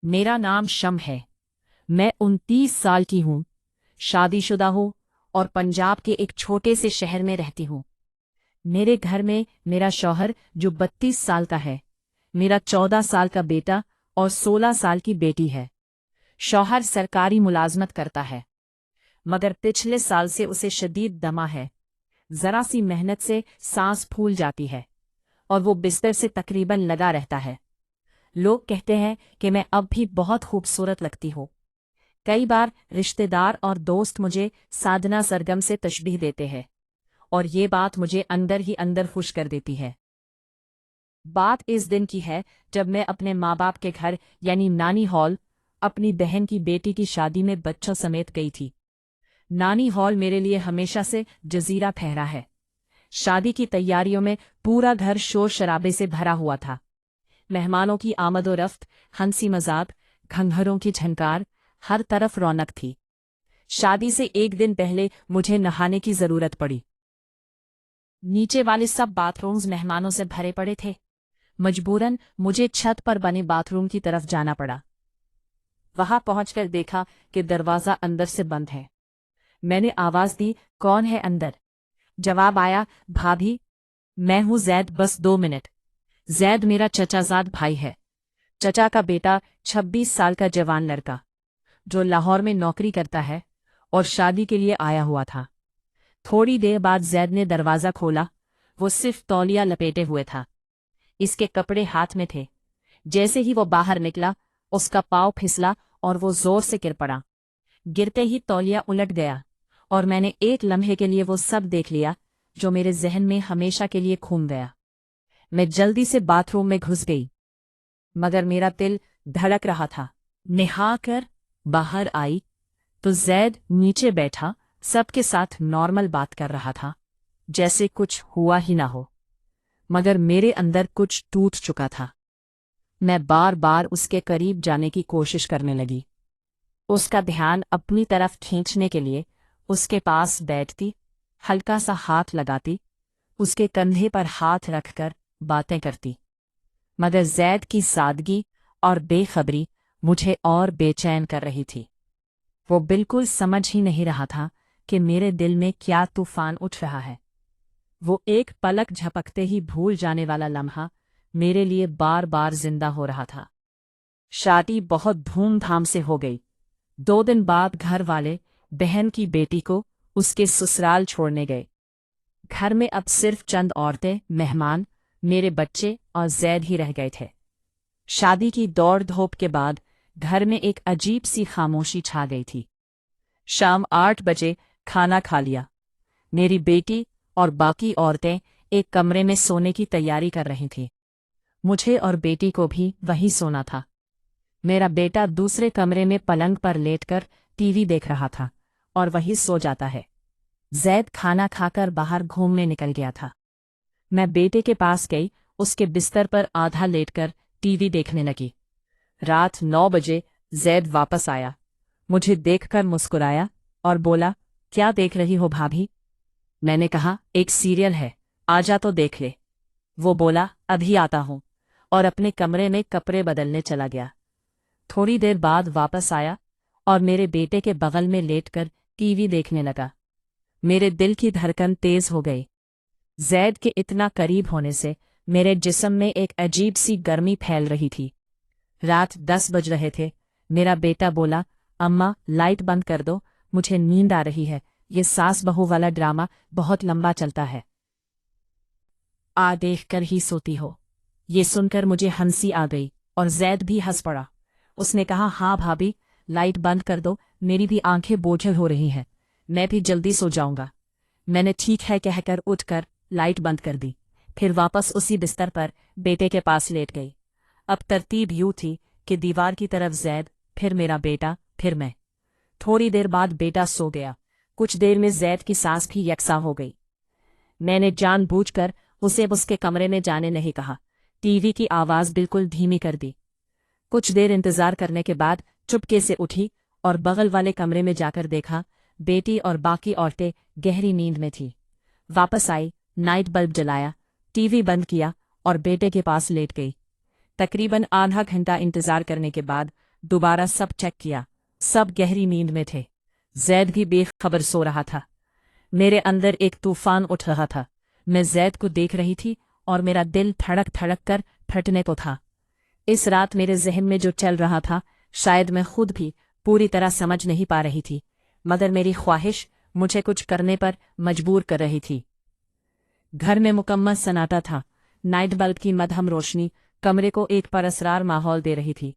मेरा नाम शम है। मैं 29 साल की हूँ, शादीशुदा हूँ और पंजाब के एक छोटे से शहर में रहती हूँ। मेरे घर में मेरा शौहर जो 32 साल का है, मेरा 14 साल का बेटा और 16 साल की बेटी है। शौहर सरकारी मुलाजमत करता है, मगर पिछले साल से उसे शदीद दमा है। जरा सी मेहनत से सांस फूल जाती है और वो बिस्तर से तकरीबन लगा रहता है। लोग कहते हैं कि मैं अब भी बहुत खूबसूरत लगती हूँ। कई बार रिश्तेदार और दोस्त मुझे साधना सरगम से तशबीह देते हैं और ये बात मुझे अंदर ही अंदर खुश कर देती है। बात इस दिन की है जब मैं अपने माँ बाप के घर यानी नानी हॉल अपनी बहन की बेटी की शादी में बच्चों समेत गई थी। नानी हॉल मेरे लिए हमेशा से जजीरा ठहरा है। शादी की तैयारियों में पूरा घर शोर शराबे से भरा हुआ था। मेहमानों की आमदोरफ्त, हंसी मजाक, घंघरों की झनकार, हर तरफ रौनक थी। शादी से एक दिन पहले मुझे नहाने की जरूरत पड़ी। नीचे वाले सब बाथरूम्स मेहमानों से भरे पड़े थे। मजबूरन मुझे छत पर बने बाथरूम की तरफ जाना पड़ा। वहां पहुंचकर देखा कि दरवाजा अंदर से बंद है। मैंने आवाज दी, कौन है अंदर? जवाब आया, भाभी मैं हूं जैद, बस 2 मिनट। जैद मेरा चचाजाद भाई है। चचा का बेटा, 26 साल का जवान लड़का जो लाहौर में नौकरी करता है और शादी के लिए आया हुआ था। थोड़ी देर बाद जैद ने दरवाज़ा खोला। वो सिर्फ तौलिया लपेटे हुए था। इसके कपड़े हाथ में थे। जैसे ही वो बाहर निकला, उसका पाँव फिसला और वो जोर से गिर पड़ा। गिरते ही तौलिया उलट गया और मैंने एक लम्हे के लिए वो सब देख लिया जो मेरे जहन में हमेशा के लिए घूम गया। मैं जल्दी से बाथरूम में घुस गई, मगर मेरा दिल धड़क रहा था। नहा कर बाहर आई तो जैद नीचे बैठा सबके साथ नॉर्मल बात कर रहा था, जैसे कुछ हुआ ही ना हो। मगर मेरे अंदर कुछ टूट चुका था। मैं बार बार उसके करीब जाने की कोशिश करने लगी, उसका ध्यान अपनी तरफ खींचने के लिए उसके पास बैठती, हल्का सा हाथ लगाती, उसके कंधे पर हाथ रखकर बातें करती। मगर जैद की सादगी और बेखबरी मुझे और बेचैन कर रही थी। वो बिल्कुल समझ ही नहीं रहा था कि मेरे दिल में क्या तूफान उठ रहा है। वो एक पलक झपकते ही भूल जाने वाला लम्हा मेरे लिए बार बार जिंदा हो रहा था। शादी बहुत धूमधाम से हो गई। 2 दिन बाद घर वाले बहन की बेटी को उसके ससुराल छोड़ने गए। घर में अब सिर्फ चंद औरतें, मेहमान, मेरे बच्चे और जैद ही रह गए थे। शादी की दौड़ धूप के बाद घर में एक अजीब सी खामोशी छा गई थी। शाम 8 बजे खाना खा लिया। मेरी बेटी और बाकी औरतें एक कमरे में सोने की तैयारी कर रही थीं। मुझे और बेटी को भी वहीं सोना था। मेरा बेटा दूसरे कमरे में पलंग पर लेटकर टीवी देख रहा था और वहीं सो जाता है। जैद खाना खाकर बाहर घूमने निकल गया था। मैं बेटे के पास गई, उसके बिस्तर पर आधा लेटकर टीवी देखने लगी। रात 9 बजे जैद वापस आया, मुझे देखकर मुस्कुराया और बोला, क्या देख रही हो भाभी? मैंने कहा, एक सीरियल है, आजा तो देख ले। वो बोला, अभी आता हूँ, और अपने कमरे में कपड़े बदलने चला गया। थोड़ी देर बाद वापस आया और मेरे बेटे के बगल में लेटकर टीवी देखने लगा। मेरे दिल की धड़कन तेज हो गई। जैद के इतना करीब होने से मेरे जिस्म में एक अजीब सी गर्मी फैल रही थी। रात 10 बज रहे थे। मेरा बेटा बोला, अम्मा लाइट बंद कर दो, मुझे नींद आ रही है, ये सास बहू वाला ड्रामा बहुत लंबा चलता है। आ देख कर ही सोती हो। ये सुनकर मुझे हंसी आ गई और जैद भी हंस पड़ा। उसने कहा, हाँ भाभी, लाइट बंद कर दो, मेरी भी आंखें बोझल हो रही हैं, मैं भी जल्दी सो जाऊंगा। मैंने ठीक है कहकर उठकर लाइट बंद कर दी, फिर वापस उसी बिस्तर पर बेटे के पास लेट गई। अब तरतीब यूं थी कि दीवार की तरफ जैद, फिर मेरा बेटा, फिर मैं। थोड़ी देर बाद बेटा सो गया। कुछ देर में जैद की सांस भी यकसा हो गई। मैंने जानबूझकर उसे उसके कमरे में जाने नहीं कहा, टीवी की आवाज़ बिल्कुल धीमी कर दी। कुछ देर इंतजार करने के बाद चुपके से उठी और बगल वाले कमरे में जाकर देखा, बेटी और बाकी औरतें गहरी नींद में थीं। वापस आई, नाइट बल्ब जलाया, टीवी बंद किया और बेटे के पास लेट गई। तकरीबन आधा घंटा इंतजार करने के बाद दोबारा सब चेक किया, सब गहरी नींद में थे। जैद भी बेखबर सो रहा था। मेरे अंदर एक तूफान उठ रहा था। मैं जैद को देख रही थी और मेरा दिल धड़क धड़क कर फटने को था। इस रात मेरे जहन में जो चल रहा था शायद मैं खुद भी पूरी तरह समझ नहीं पा रही थी, मगर मेरी ख्वाहिश मुझे कुछ करने पर मजबूर कर रही थी। घर में मुकम्मल सन्नाटा था। नाइट बल्ब की मध्यम रोशनी कमरे को एक परअसरार माहौल दे रही थी।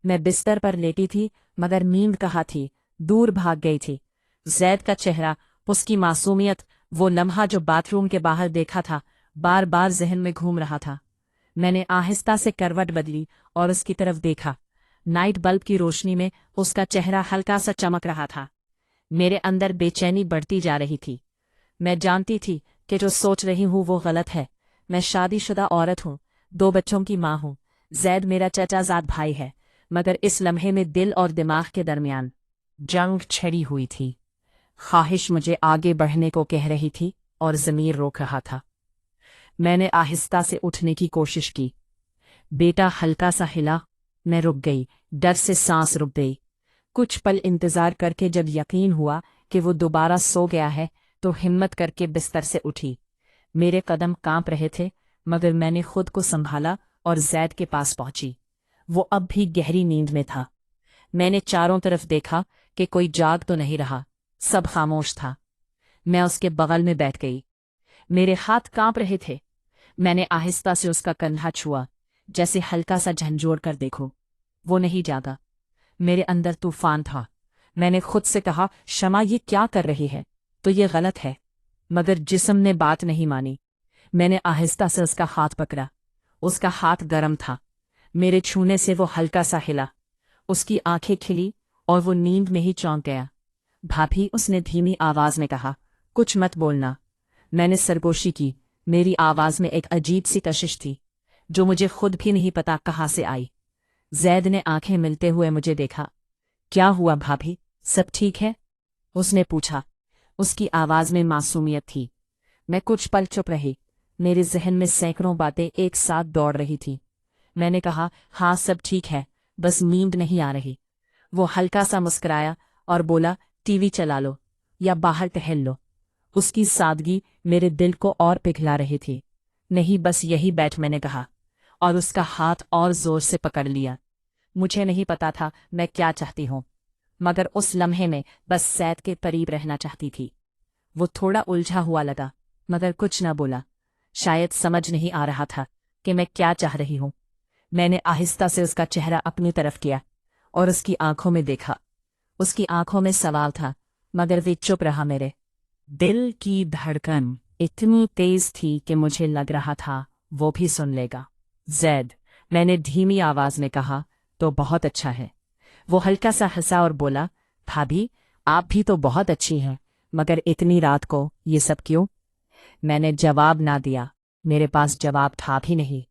मैं बिस्तर पर लेटी थी, मगर नींद कहाँ थी, दूर भाग गई थी। जैद का चेहरा, उसकी मासूमियत, वो लम्हा जो बाथरूम के बाहर देखा था, बार बार जहन में घूम रहा था। मैंने आहिस्ता से करवट बदली और उसकी तरफ देखा। नाइट बल्ब की रोशनी में उसका चेहरा हल्का सा चमक रहा था। मेरे अंदर बेचैनी बढ़ती जा रही थी। मैं जानती थी कि जो सोच रही हूँ वो गलत है। मैं शादीशुदा औरत हूँ, 2 बच्चों की माँ हूँ। जैद मेरा चचाजाद भाई है, मगर इस लम्हे में दिल और दिमाग के दरमियान जंग छिड़ी हुई थी। ख्वाहिश मुझे आगे बढ़ने को कह रही थी और ज़मीर रोक रहा था। मैंने आहिस्ता से उठने की कोशिश की। बेटा हल्का सा हिला। मैं रुक गई, डर से सांस रुक गई। कुछ पल इंतजार करके जब यकीन हुआ कि वो दोबारा सो गया है, तो हिम्मत करके बिस्तर से उठी। मेरे कदम कांप रहे थे, मगर मैंने खुद को संभाला और जैद के पास पहुंची। वो अब भी गहरी नींद में था। मैंने चारों तरफ देखा कि कोई जाग तो नहीं रहा, सब खामोश था। मैं उसके बगल में बैठ गई। मेरे हाथ कांप रहे थे। मैंने आहिस्ता से उसका कंधा छुआ, जैसे हल्का सा झंझोड़ कर देखो। वो नहीं जागा। मेरे अंदर तूफान था। मैंने खुद से कहा, शमा ये क्या कर रही है, तो ये गलत है। मगर जिस्म ने बात नहीं मानी। मैंने आहिस्ता से उसका हाथ पकड़ा। उसका हाथ गर्म था। मेरे छूने से वो हल्का सा हिला। उसकी आंखें खिली और वो नींद में ही चौंक गया। भाभी, उसने धीमी आवाज में कहा, कुछ मत बोलना। मैंने सरगोशी की। मेरी आवाज में एक अजीब सी कशिश थी, जो मुझे खुद भी नहीं पता कहाँ से आई। जैद ने आंखें मिलते हुए मुझे देखा। क्या हुआ भाभी, सब ठीक है? उसने पूछा। उसकी आवाज में मासूमियत थी। मैं कुछ पल चुप रही। मेरे जहन में सैकड़ों बातें एक साथ दौड़ रही थी। मैंने कहा, हाँ सब ठीक है, बस नींद नहीं आ रही। वो हल्का सा मुस्कुराया और बोला, टीवी चला लो या बाहर टहल लो। उसकी सादगी मेरे दिल को और पिघला रही थी। नहीं, बस यही बैठ, मैंने कहा, और उसका हाथ और जोर से पकड़ लिया। मुझे नहीं पता था मैं क्या चाहती हूँ, मगर उस लम्हे में बस जैद के करीब रहना चाहती थी। वो थोड़ा उलझा हुआ लगा, मगर कुछ न बोला। शायद समझ नहीं आ रहा था कि मैं क्या चाह रही हूँ। मैंने आहिस्ता से उसका चेहरा अपनी तरफ किया और उसकी आंखों में देखा। उसकी आंखों में सवाल था, मगर वे चुप रहा। मेरे दिल की धड़कन इतनी तेज थी कि मुझे लग रहा था वो भी सुन लेगा। जैद, मैंने धीमी आवाज में कहा, तो बहुत अच्छा है। वो हल्का सा हंसा और बोला, भाभी आप भी तो बहुत अच्छी हैं, मगर इतनी रात को ये सब क्यों? मैंने जवाब ना दिया। मेरे पास जवाब था भी नहीं।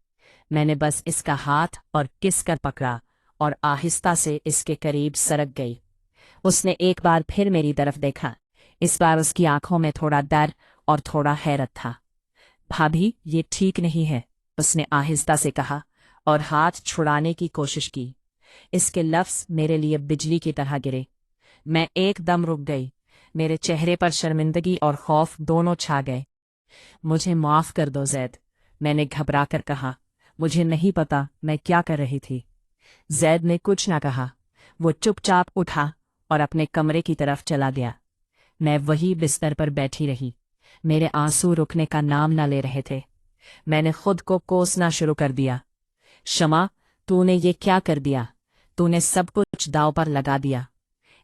मैंने बस इसका हाथ और किस कर पकड़ा और आहिस्ता से इसके करीब सरक गई। उसने एक बार फिर मेरी तरफ देखा। इस बार उसकी आंखों में थोड़ा डर और थोड़ा हैरत था। भाभी ये ठीक नहीं है, उसने आहिस्ता से कहा और हाथ छुड़ाने की कोशिश की। इसके लफ्ज मेरे लिए बिजली की तरह गिरे। मैं एकदम रुक गई। मेरे चेहरे पर शर्मिंदगी और खौफ दोनों छा गए। मुझे माफ कर दो जैद, मैंने घबरा कर कहा। मुझे नहीं पता मैं क्या कर रही थी। जैद ने कुछ ना कहा। वो चुपचाप उठा और अपने कमरे की तरफ चला गया। मैं वही बिस्तर पर बैठी रही। मेरे आंसू रुकने का नाम न ले रहे थे। मैंने खुद को कोसना शुरू कर दिया। शमा, तूने ये क्या कर दिया? तूने सब कुछ दांव पर लगा दिया।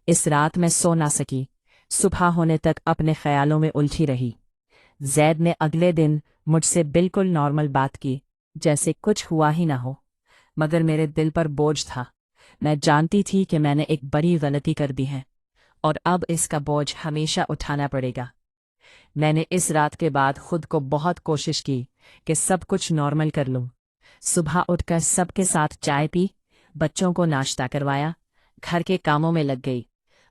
इस रात मैं सो ना सकी। सुबह होने तक अपने ख्यालों में उलझी रही। जैद ने अगले दिन मुझसे बिल्कुल नॉर्मल बात की, जैसे कुछ हुआ ही ना हो, मगर मेरे दिल पर बोझ था। मैं जानती थी कि मैंने एक बड़ी गलती कर दी है और अब इसका बोझ हमेशा उठाना पड़ेगा। मैंने इस रात के बाद खुद को बहुत कोशिश की कि सब कुछ नॉर्मल कर लूं। सुबह उठकर सबके साथ चाय पी, बच्चों को नाश्ता करवाया, घर के कामों में लग गई,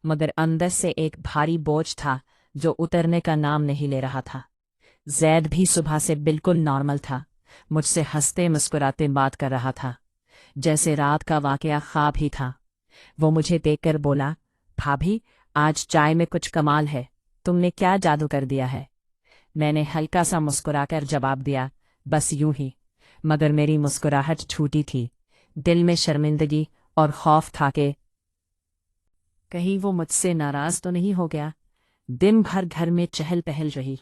मगर अंदर से एक भारी बोझ था जो उतरने का नाम नहीं ले रहा था। जैद भी सुबह से बिल्कुल नॉर्मल था। मुझसे हंसते मुस्कुराते बात कर रहा था, जैसे रात का वाकया ख्वाब ही था। وہ مجھے دیکھ کر بولا، بھابھی آج چائے میں کچھ کمال ہے، تم نے کیا جادو کر دیا ہے؟ میں نے ہلکا سا مسکرا کر جواب دیا، بس یوں ہی، مگر میری مسکراہٹ چھوٹی تھی، دل میں شرمندگی اور خوف تھا کہ کہیں وہ مجھ سے ناراض تو نہیں ہو گیا۔ دن بھر گھر میں چہل پہل رہی،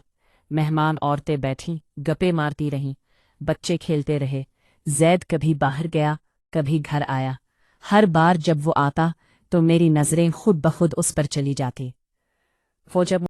مہمان عورتیں بیٹھیں گپے مارتی رہیں، بچے کھیلتے رہے۔ زید کبھی باہر گیا، کبھی گھر آیا، ہر بار جب وہ آتا تو میری نظریں خود بخود اس پر چلی جاتی۔ وہ جب